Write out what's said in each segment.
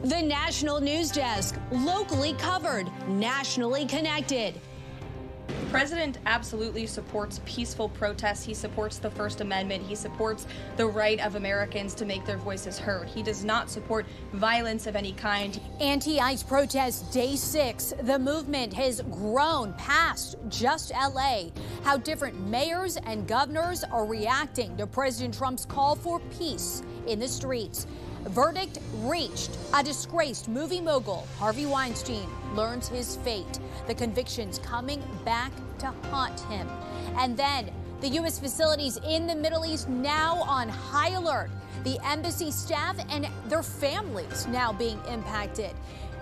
The National News Desk, locally covered, nationally connected. The president absolutely supports peaceful protests. He supports the First Amendment. He supports the right of Americans to make their voices heard. He does not support violence of any kind. Anti-ICE protests day 6. The movement has grown past just L.A. How different mayors and governors are reacting to President Trump's call for peace in the streets. Verdict reached. A disgraced movie mogul, Harvey Weinstein, learns his fate. The convictions coming back to haunt him. And then the U.S. facilities in the Middle East now on high alert. The embassy staff and their families now being impacted.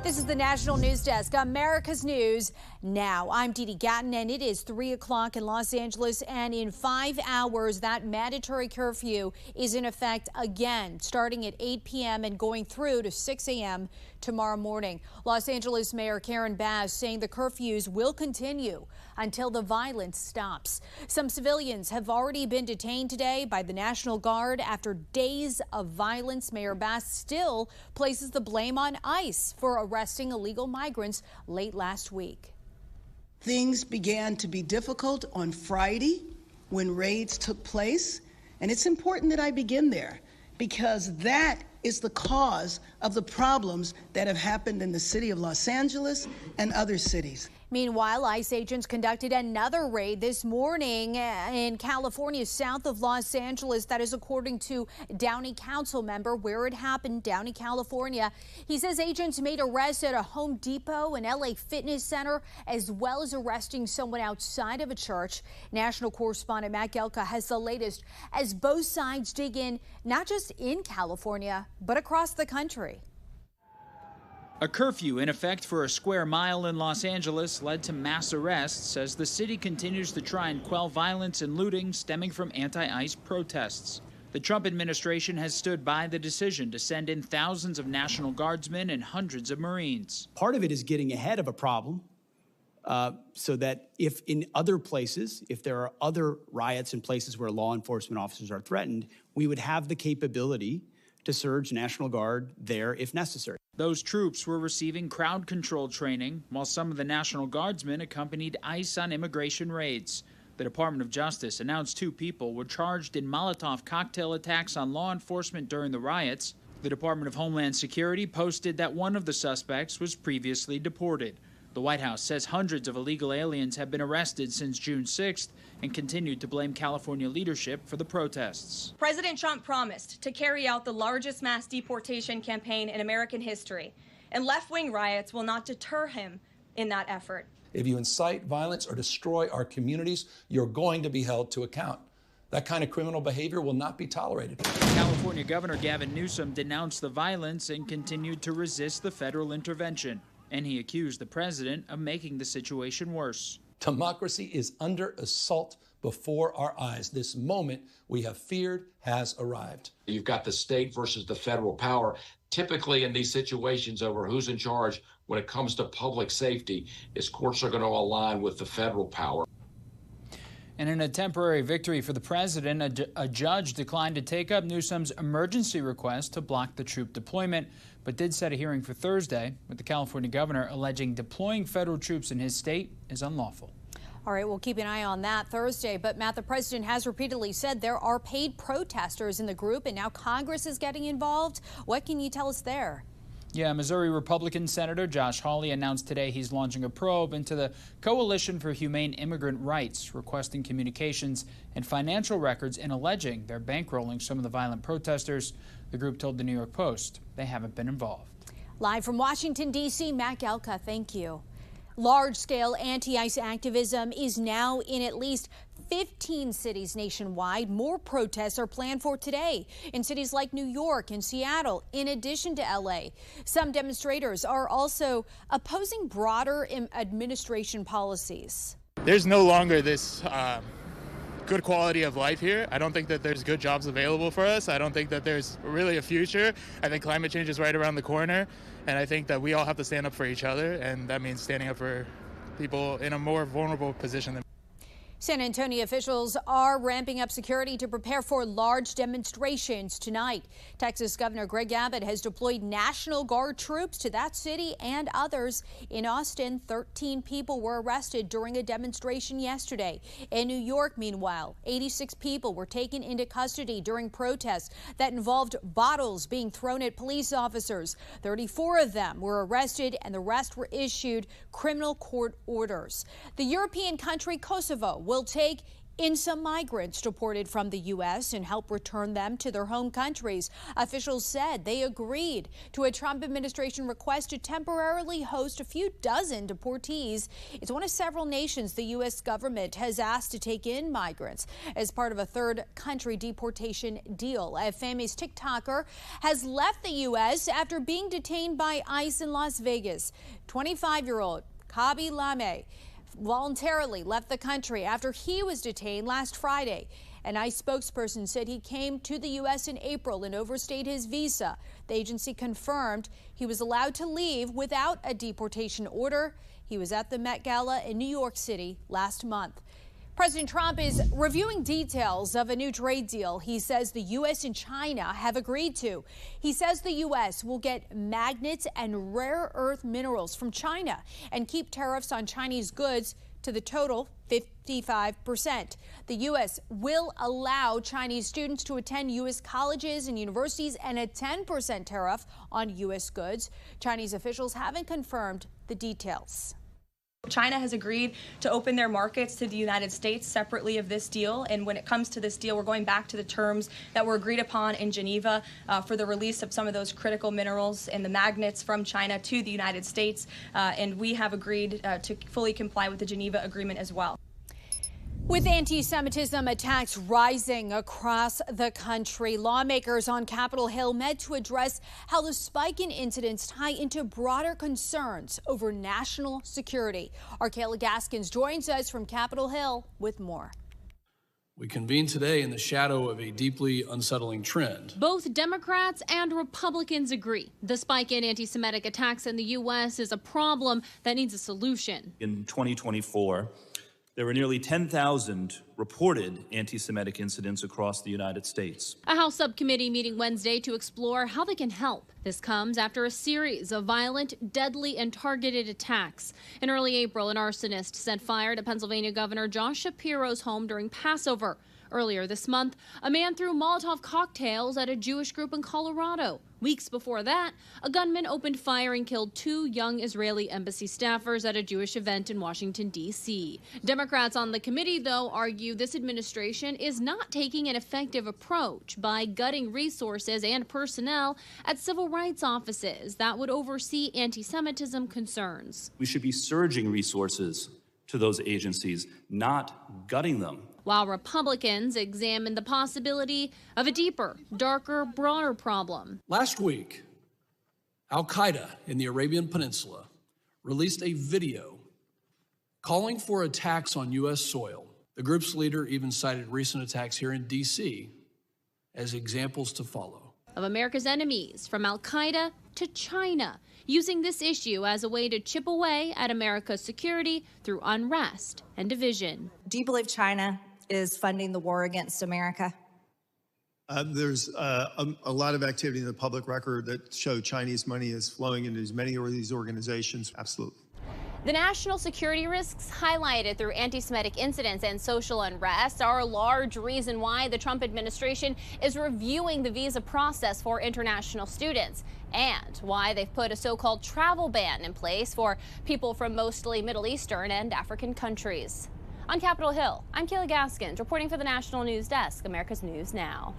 This is the National News Desk, America's News Now. I'm Dee Dee Gatton, and it is 3 o'clock in Los Angeles, and in 5 hours, that mandatory curfew is in effect again, starting at 8 p.m. and going through to 6 a.m. tomorrow morning. Los Angeles Mayor Karen Bass saying the curfews will continue until the violence stops. Some civilians have already been detained today by the National Guard after days of violence. Mayor Bass still places the blame on ICE for arresting illegal migrants late last week. Things began to be difficult on Friday when raids took place, and it's important that I begin there because that is the cause of the problems that have happened in the city of Los Angeles and other cities. Meanwhile, ICE agents conducted another raid this morning in California, south of Los Angeles. That is according to Downey Council member where it happened, Downey, California. He says agents made arrests at a Home Depot and LA Fitness Center, as well as arresting someone outside of a church. National correspondent Matt Gelka has the latest as both sides dig in, not just in California, but across the country. A curfew in effect for a square mile in Los Angeles led to mass arrests as the city continues to try and quell violence and looting stemming from anti-ICE protests. The Trump administration has stood by the decision to send in thousands of National Guardsmen and hundreds of Marines. Part of it is getting ahead of a problem so that if in other places, if there are other riots in places where law enforcement officers are threatened, we would have the capability to surge National Guard there if necessary. Those troops were receiving crowd control training, while some of the National Guardsmen accompanied ICE on immigration raids. The Department of Justice announced 2 people were charged in Molotov cocktail attacks on law enforcement during the riots. The Department of Homeland Security posted that one of the suspects was previously deported. The White House says hundreds of illegal aliens have been arrested since June 6th and continued to blame California leadership for the protests. President Trump promised to carry out the largest mass deportation campaign in American history, and left-wing riots will not deter him in that effort. If you incite violence or destroy our communities, you're going to be held to account. That kind of criminal behavior will not be tolerated. California Governor Gavin Newsom denounced the violence and continued to resist the federal intervention. And he accused the president of making the situation worse. Democracy is under assault before our eyes. This moment we have feared has arrived. You've got the state versus the federal power. Typically in these situations over who's in charge when it comes to public safety, is courts are going to align with the federal power. And in a temporary victory for the president, a judge declined to take up Newsom's emergency request to block the troop deployment, but did set a hearing for Thursday with the California governor alleging deploying federal troops in his state is unlawful. All right, we'll keep an eye on that Thursday. But, Matt, the president has repeatedly said there are paid protesters in the group, and now Congress is getting involved. What can you tell us there? Yeah, Missouri Republican Senator Josh Hawley announced today he's launching a probe into the Coalition for Humane Immigrant Rights, requesting communications and financial records and alleging they're bankrolling some of the violent protesters. The group told the New York Post they haven't been involved. Live from Washington, D.C., Matt Gelka, thank you. Large-scale anti-ICE activism is now in at least 15 cities nationwide. More protests are planned for today in cities like New York and Seattle, in addition to L.A. Some demonstrators are also opposing broader administration policies. There's no longer this good quality of life here. I don't think that there's good jobs available for us. I don't think that there's really a future. I think climate change is right around the corner, and I think that we all have to stand up for each other, and that means standing up for people in a more vulnerable position than San Antonio officials are ramping up security to prepare for large demonstrations tonight. Texas Governor Greg Abbott has deployed National Guard troops to that city and others. In Austin, 13 people were arrested during a demonstration yesterday. In New York, meanwhile, 86 people were taken into custody during protests that involved bottles being thrown at police officers. 34 of them were arrested and the rest were issued criminal court orders. The European country Kosovo will take in some migrants deported from the U.S. and help return them to their home countries. Officials said they agreed to a Trump administration request to temporarily host a few dozen deportees. It's one of several nations the U.S. government has asked to take in migrants as part of a third country deportation deal. A famous TikToker has left the U.S. after being detained by ICE in Las Vegas. 25-year-old Kabi Lame voluntarily left the country after he was detained last Friday. An ICE spokesperson said he came to the U.S. in April and overstayed his visa. The agency confirmed he was allowed to leave without a deportation order. He was at the Met Gala in New York City last month. President Trump is reviewing details of a new trade deal he says the U.S. and China have agreed to. He says the U.S. will get magnets and rare earth minerals from China and keep tariffs on Chinese goods to the total 55%. The U.S. will allow Chinese students to attend U.S. colleges and universities and a 10% tariff on U.S. goods. Chinese officials haven't confirmed the details. China has agreed to open their markets to the United States separately of this deal. And when it comes to this deal, we're going back to the terms that were agreed upon in Geneva for the release of some of those critical minerals and the magnets from China to the United States. And we have agreed to fully comply with the Geneva Agreement as well. With anti-Semitism attacks rising across the country, lawmakers on Capitol Hill met to address how the spike in incidents tie into broader concerns over national security. Our Kayla Gaskins joins us from Capitol Hill with more. We convene today in the shadow of a deeply unsettling trend. Both Democrats and Republicans agree the spike in anti-Semitic attacks in the U.S. is a problem that needs a solution. In 2024, there were nearly 10,000 reported anti-Semitic incidents across the United States. A House subcommittee meeting Wednesday to explore how they can help. This comes after a series of violent, deadly, and targeted attacks. In early April, an arsonist set fire to Pennsylvania Governor Josh Shapiro's home during Passover. Earlier this month, a man threw Molotov cocktails at a Jewish group in Colorado. Weeks before that, a gunman opened fire and killed 2 young Israeli embassy staffers at a Jewish event in Washington, D.C. Democrats on the committee, though, argue this administration is not taking an effective approach by gutting resources and personnel at civil rights offices that would oversee anti-Semitism concerns. We should be surging resources to those agencies, not gutting them. While Republicans examine the possibility of a deeper, darker, broader problem. Last week, Al-Qaeda in the Arabian Peninsula released a video calling for attacks on U.S. soil. The group's leader even cited recent attacks here in D.C. as examples to follow. Of America's enemies, from Al-Qaeda to China, using this issue as a way to chip away at America's security through unrest and division. Do you believe China is funding the war against America? There's a lot of activity in the public record that show Chinese money is flowing into as many of these organizations. Absolutely. The national security risks highlighted through anti-Semitic incidents and social unrest are a large reason why the Trump administration is reviewing the visa process for international students and why they've put a so-called travel ban in place for people from mostly Middle Eastern and African countries. On Capitol Hill, I'm Kayla Gaskins, reporting for the National News Desk, America's News Now.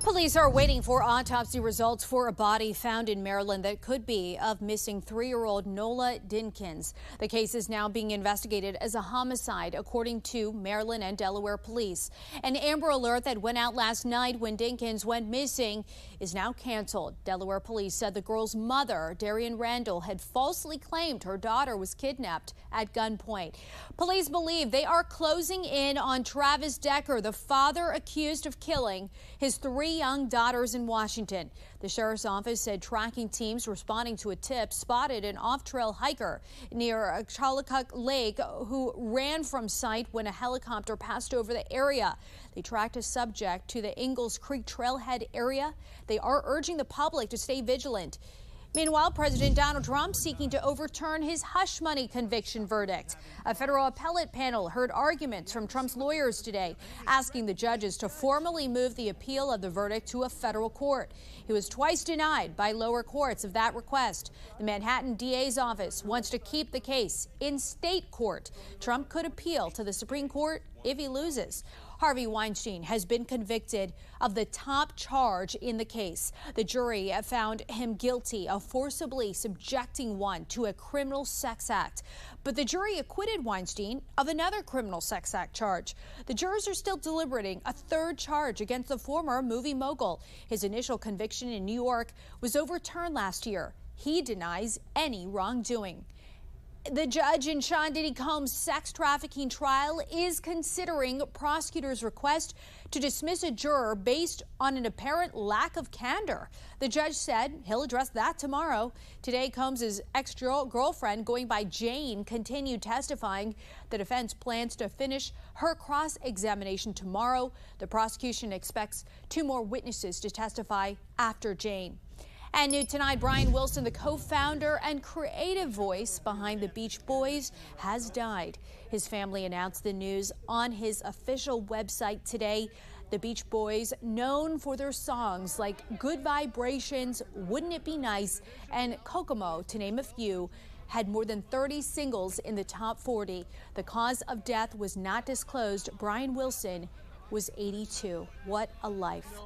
Police are waiting for autopsy results for a body found in Maryland that could be of missing 3-year-old Nola Dinkins. The case is now being investigated as a homicide, according to Maryland and Delaware police. An Amber Alert that went out last night when Dinkins went missing is now canceled. Delaware police said the girl's mother, Darian Randall, had falsely claimed her daughter was kidnapped at gunpoint. Police believe they are closing in on Travis Decker, the father accused of killing his 3 young daughters in Washington. The sheriff's office said tracking teams responding to a tip spotted an off-trail hiker near Chillicothe Lake who ran from sight when a helicopter passed over the area. They tracked a subject to the Ingalls Creek trailhead area. They are urging the public to stay vigilant. Meanwhile, President Donald Trump seeking to overturn his hush money conviction verdict. A federal appellate panel heard arguments from Trump's lawyers today, asking the judges to formally move the appeal of the verdict to a federal court. He was twice denied by lower courts of that request. The Manhattan DA's office wants to keep the case in state court. Trump could appeal to the Supreme Court if he loses. Harvey Weinstein has been convicted of the top charge in the case. The jury found him guilty of forcibly subjecting one to a criminal sex act. But the jury acquitted Weinstein of another criminal sex act charge. The jurors are still deliberating a third charge against the former movie mogul. His initial conviction in New York was overturned last year. He denies any wrongdoing. The judge in Sean Diddy Combs' sex trafficking trial is considering prosecutors' request to dismiss a juror based on an apparent lack of candor. The judge said he'll address that tomorrow. Today, Combs' ex-girlfriend, going by Jane, continued testifying. The defense plans to finish her cross-examination tomorrow. The prosecution expects 2 more witnesses to testify after Jane. And new tonight, Brian Wilson, the co-founder and creative voice behind the Beach Boys, has died. His family announced the news on his official website today. The Beach Boys, known for their songs like Good Vibrations, Wouldn't It Be Nice, and Kokomo, to name a few, had more than 30 singles in the top 40. The cause of death was not disclosed. Brian Wilson was 82. What a life.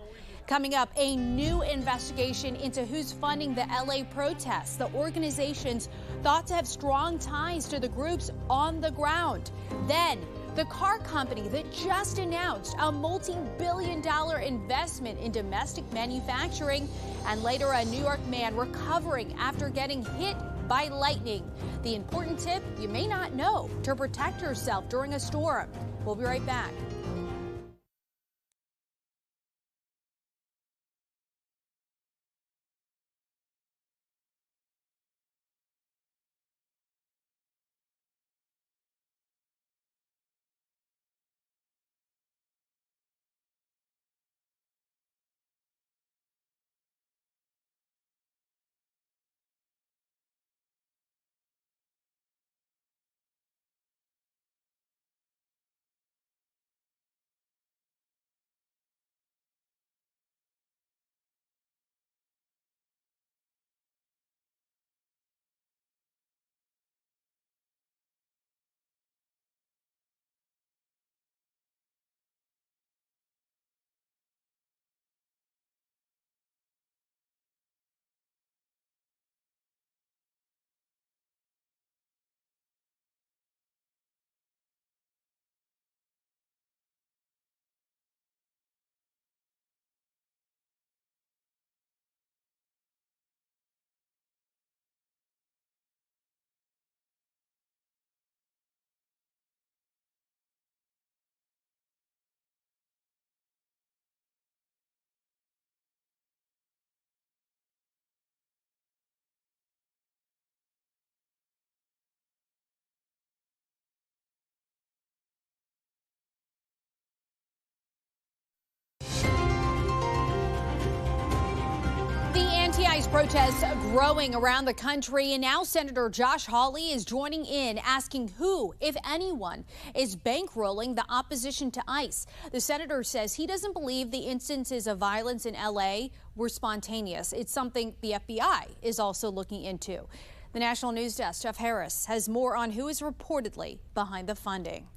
Coming up, a new investigation into who's funding the LA protests. The organizations thought to have strong ties to the groups on the ground. Then, the car company that just announced a multi-billion-dollar investment in domestic manufacturing. And later, a New York man recovering after getting hit by lightning. The important tip you may not know to protect yourself during a storm. We'll be right back. Anti-ICE protests growing around the country, and now Senator Josh Hawley is joining in, asking who, if anyone, is bankrolling the opposition to ICE. The senator says he doesn't believe the instances of violence in L.A. were spontaneous. It's something the FBI is also looking into. The National News Desk, Jeff Harris, has more on who is reportedly behind the funding.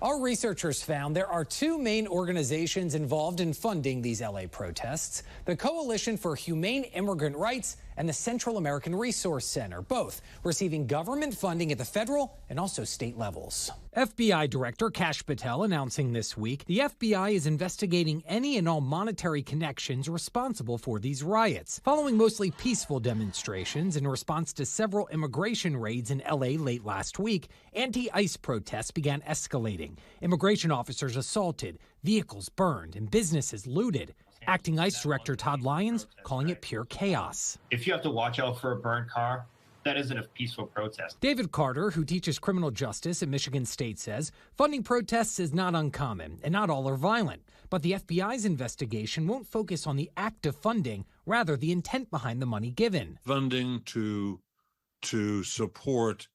Our researchers found there are 2 main organizations involved in funding these LA protests: the Coalition for Humane Immigrant Rights and the Central American Resource Center, both receiving government funding at the federal and also state levels. FBI Director Kash Patel announcing this week the FBI is investigating any and all monetary connections responsible for these riots, following mostly peaceful demonstrations in response to several immigration raids in LA late last week. Anti-ICE protests began escalating. Immigration officers assaulted, vehicles burned, and businesses looted. Acting ICE Director Todd Lyons calling it pure chaos. If you have to watch out for a burnt car, that isn't a peaceful protest. David Carter, who teaches criminal justice at Michigan State, says funding protests is not uncommon and not all are violent. But the FBI's investigation won't focus on the act of funding, rather the intent behind the money given. Funding to support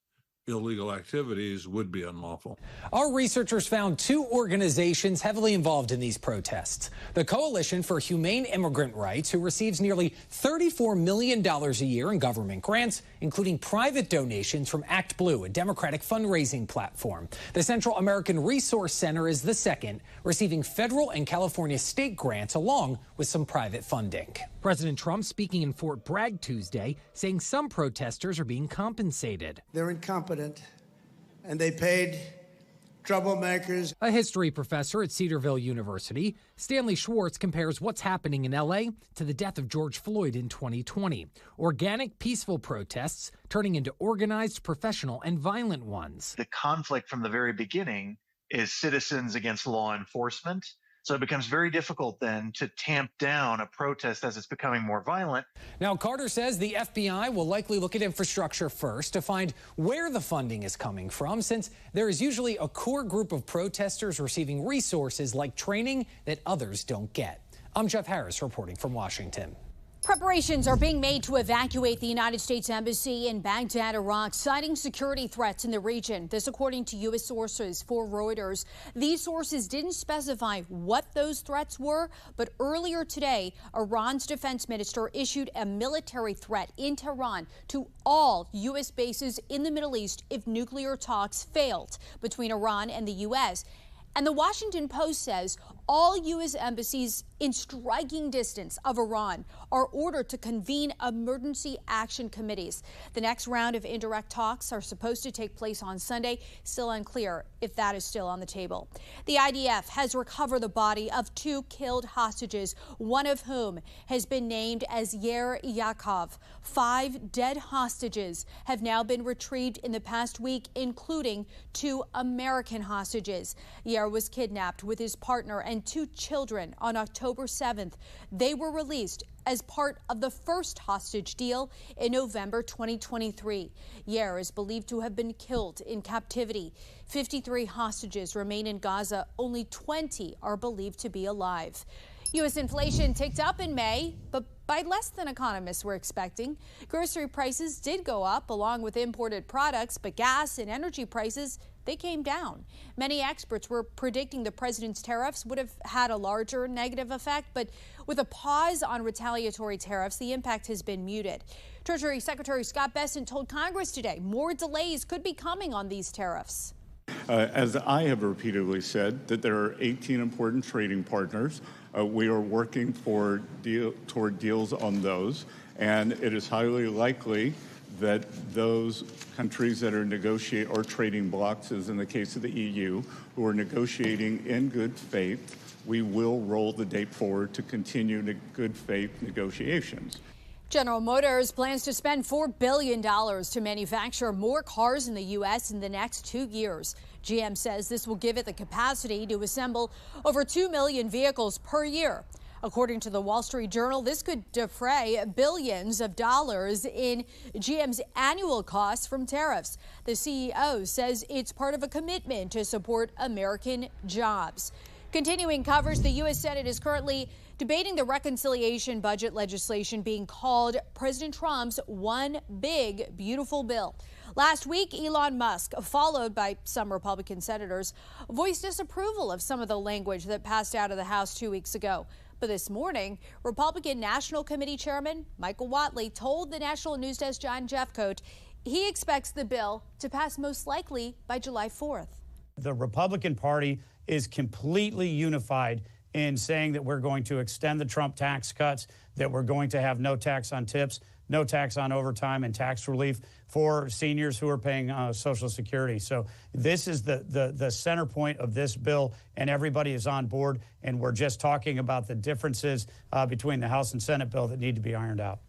illegal activities would be unlawful. Our researchers found two organizations heavily involved in these protests. The Coalition for Humane Immigrant Rights, who receives nearly $34 million a year in government grants, including private donations from Act Blue, a Democratic fundraising platform. The Central American Resource Center is the second, receiving federal and California state grants along with some private funding. President Trump speaking in Fort Bragg Tuesday, saying some protesters are being compensated. They're incompetent, and they paid troublemakers. A history professor at Cedarville University, Stanley Schwartz, compares what's happening in L.A. to the death of George Floyd in 2020. Organic, peaceful protests turning into organized, professional, and violent ones. The conflict from the very beginning is citizens against law enforcement. So it becomes very difficult then to tamp down a protest as it's becoming more violent. Now, Carter says the FBI will likely look at infrastructure first to find where the funding is coming from, since there is usually a core group of protesters receiving resources like training that others don't get. I'm Jeff Harris reporting from Washington. Preparations are being made to evacuate the United States Embassy in Baghdad, Iraq, citing security threats in the region. This according to U.S. sources for Reuters. These sources didn't specify what those threats were, but earlier today, Iran's defense minister issued a military threat in Tehran to all U.S. bases in the Middle East if nuclear talks failed between Iran and the U.S. And the Washington Post says all U.S. embassies in striking distance of Iran are ordered to convene emergency action committees. The next round of indirect talks are supposed to take place on Sunday. Still unclear if that is still on the table. The IDF has recovered the body of two killed hostages, one of whom has been named as Yair Yaakov. 5 dead hostages have now been retrieved in the past week, including 2 American hostages. Yair was kidnapped with his partner and 2 children on October 7th. They were released as part of the first hostage deal in November 2023. Yair is believed to have been killed in captivity. 53 hostages remain in Gaza. Only 20 are believed to be alive. U.S. inflation ticked up in May, but by less than economists were expecting. Grocery prices did go up along with imported products, but gas and energy prices, they came down. Many experts were predicting the president's tariffs would have had a larger negative effect, but with a pause on retaliatory tariffs, the impact has been muted. Treasury Secretary Scott Bessent told Congress today more delays could be coming on these tariffs. As I have repeatedly said, that there are 18 important trading partners. We are working toward deals on those, and it is highly likely that those countries that are trading blocs, as in the case of the EU, who are negotiating in good faith, we will roll the date forward to continue good faith negotiations. General Motors plans to spend $4 billion to manufacture more cars in the U.S. in the next 2 years. GM says this will give it the capacity to assemble over 2 million vehicles per year. According to the Wall Street Journal, this could defray billions of dollars in GM's annual costs from tariffs. The CEO says it's part of a commitment to support American jobs. Continuing coverage, the U.S. Senate is currently debating the reconciliation budget legislation being called President Trump's One Big Beautiful Bill. Last week, Elon Musk, followed by some Republican senators, voiced disapproval of some of the language that passed out of the House 2 weeks ago. But this morning, Republican National Committee Chairman Michael Whatley told the National News Desk John Jeffcoat he expects the bill to pass most likely by July 4th. The Republican Party is completely unified in saying that we're going to extend the Trump tax cuts, that we're going to have no tax on tips, no tax on overtime, and tax relief for seniors who are paying Social Security. So this is the center point of this bill, and everybody is on board, and we're just talking about the differences between the House and Senate bill that need to be ironed out.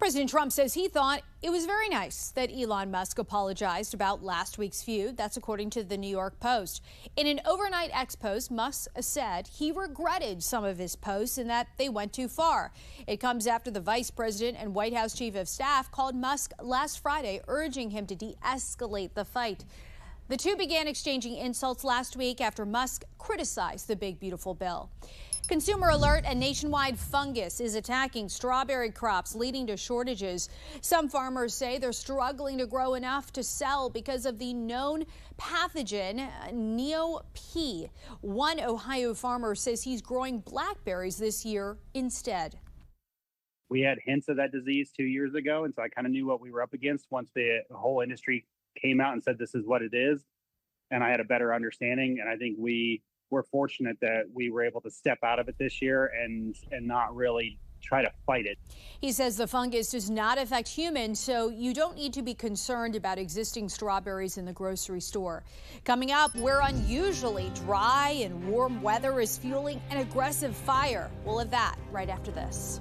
President Trump says he thought it was very nice that Elon Musk apologized about last week's feud. That's according to the New York Post. In an overnight X post, Musk said he regretted some of his posts and that they went too far. It comes after the vice president and White House chief of staff called Musk last Friday, urging him to de-escalate the fight. The two began exchanging insults last week after Musk criticized the big, beautiful bill. Consumer alert: a nationwide fungus is attacking strawberry crops, leading to shortages. Some farmers say they're struggling to grow enough to sell because of the known pathogen Neo-P. One Ohio farmer says he's growing blackberries this year instead. We had hints of that disease 2 years ago, and so I kind of knew what we were up against once the whole industry came out and said this is what it is, and I had a better understanding, and I think we're fortunate that we were able to step out of it this year and not really try to fight it. He says the fungus does not affect humans, so you don't need to be concerned about existing strawberries in the grocery store. Coming up, where unusually dry and warm weather is fueling an aggressive fire. We'll have that right after this.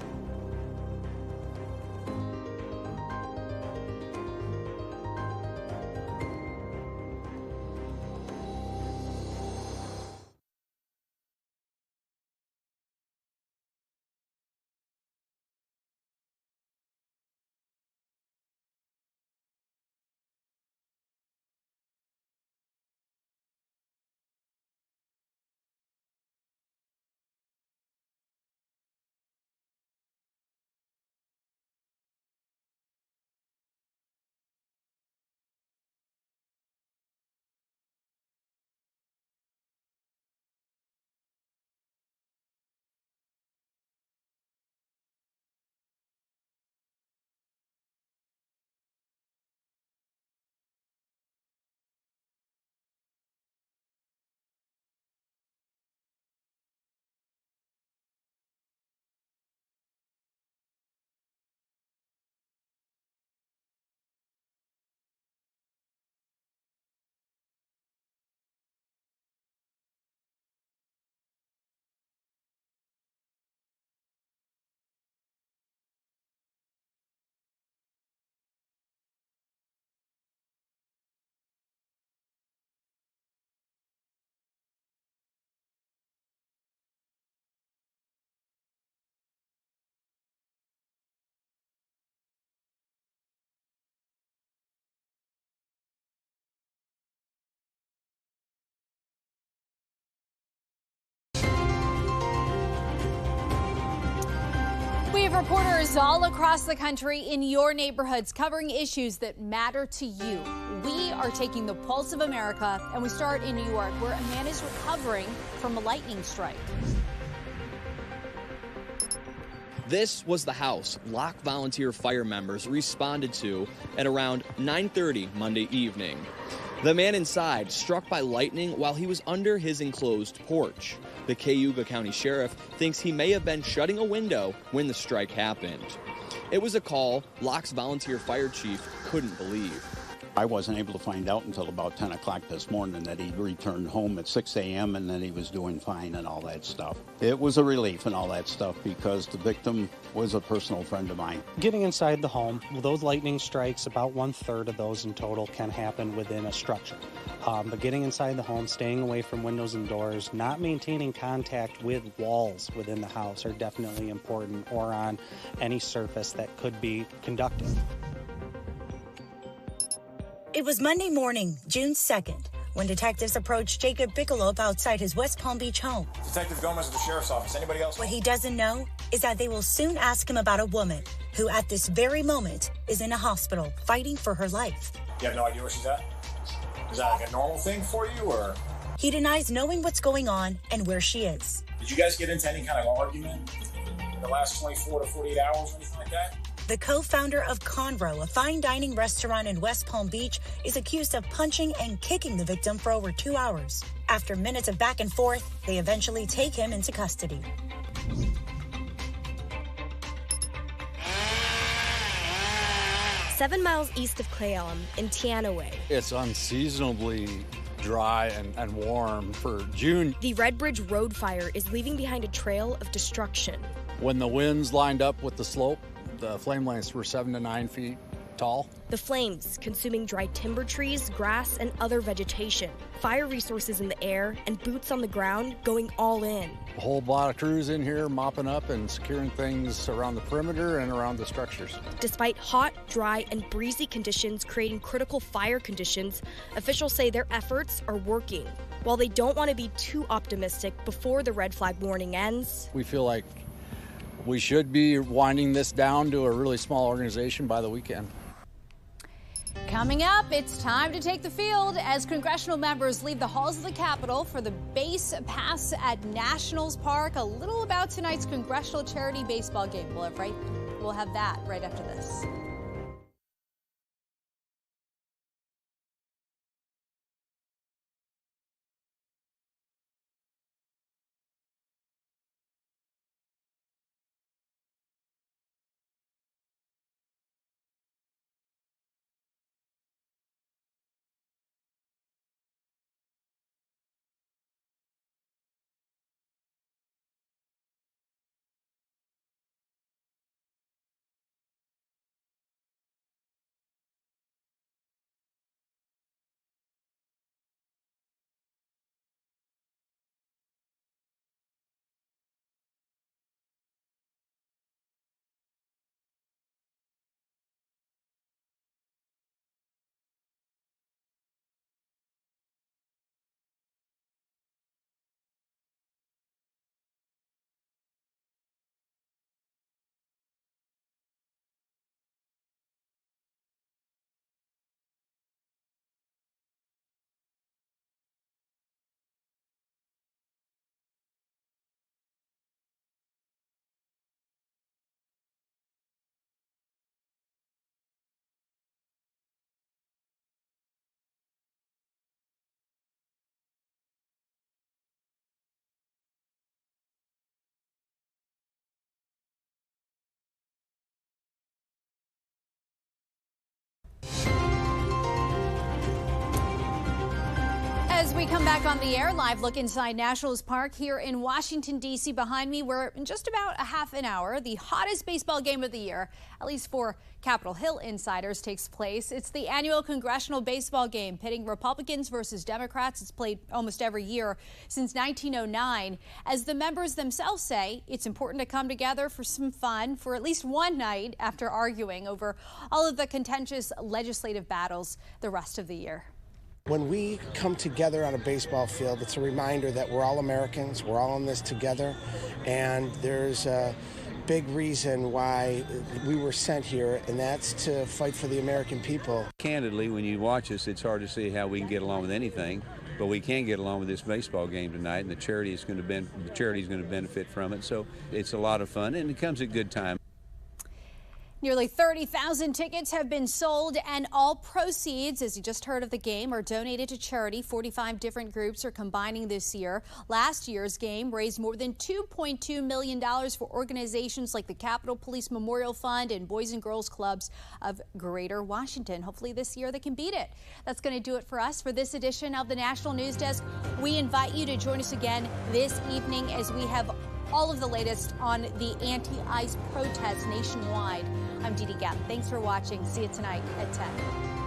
We have reporters all across the country in your neighborhoods covering issues that matter to you. We are taking the pulse of America, and we start in New York, where a man is recovering from a lightning strike. This was the house Locke volunteer fire members responded to at around 9:30 Monday evening. The man inside struck by lightning while he was under his enclosed porch. The Cayuga County Sheriff thinks he may have been shutting a window when the strike happened. It was a call Locke's volunteer fire chief couldn't believe. I wasn't able to find out until about 10 o'clock this morning that he'd returned home at 6 a.m. and that he was doing fine and all that stuff. It was a relief and all that stuff because the victim was a personal friend of mine. Getting inside the home, those lightning strikes, about 1/3 of those in total can happen within a structure. But getting inside the home, staying away from windows and doors, not maintaining contact with walls within the house are definitely important, or on any surface that could be conductive. It was Monday morning, June 2nd, when detectives approached Jacob Bigelow outside his West Palm Beach home. Detective Gomez of the Sheriff's Office. Anybody else? What he doesn't know is that they will soon ask him about a woman who at this very moment is in a hospital fighting for her life. You have no idea where she's at? Is that like a normal thing for you, or? He denies knowing what's going on and where she is. Did you guys get into any kind of argument in the last 24 to 48 hours or anything like that? The co-founder of Conroe, a fine dining restaurant in West Palm Beach, is accused of punching and kicking the victim for over 2 hours. After minutes of back and forth, they eventually take him into custody. "7 miles east of Clay Elm in Teanaway. It's unseasonably dry and warm for June. The Red Bridge Road fire is leaving behind a trail of destruction. When the winds lined up with the slope, The flame lengths were 7 to 9 feet tall. The flames consuming dry timber trees, grass, and other vegetation. Fire resources in the air and boots on the ground going all in. A whole lot of crews in here mopping up and securing things around the perimeter and around the structures. Despite hot, dry, and breezy conditions creating critical fire conditions, officials say their efforts are working. While they don't want to be too optimistic before the red flag warning ends, We feel like we should be winding this down to a really small organization by the weekend. Coming up, it's time to take the field as congressional members leave the halls of the Capitol for the base pass at Nationals Park. A little about tonight's congressional charity baseball game. We'll have that right after this. As we come back on the air, live look inside Nationals Park here in Washington, D.C. Behind me, where in just about a half an hour, the hottest baseball game of the year, at least for Capitol Hill insiders, takes place. It's the annual Congressional baseball game pitting Republicans versus Democrats. It's played almost every year since 1909. As the members themselves say, it's important to come together for some fun for at least one night after arguing over all of the contentious legislative battles the rest of the year. When we come together on a baseball field, it's a reminder that we're all Americans, we're all in this together, and there's a big reason why we were sent here, and that's to fight for the American people. Candidly, when you watch us, it's hard to see how we can get along with anything, but we can get along with this baseball game tonight, and the charity is going to benefit from it, so it's a lot of fun, and it comes at good time. Nearly 30,000 tickets have been sold, and all proceeds, as you just heard of the game, are donated to charity. 45 different groups are combining this year. Last year's game raised more than $2.2 million for organizations like the Capitol Police Memorial Fund and Boys and Girls Clubs of Greater Washington. Hopefully this year they can beat it. That's going to do it for us for this edition of the National News Desk. We invite you to join us again this evening as we have all of the latest on the anti-ICE protests nationwide. I'm Dee Dee Gap. Thanks for watching. See you tonight at 10.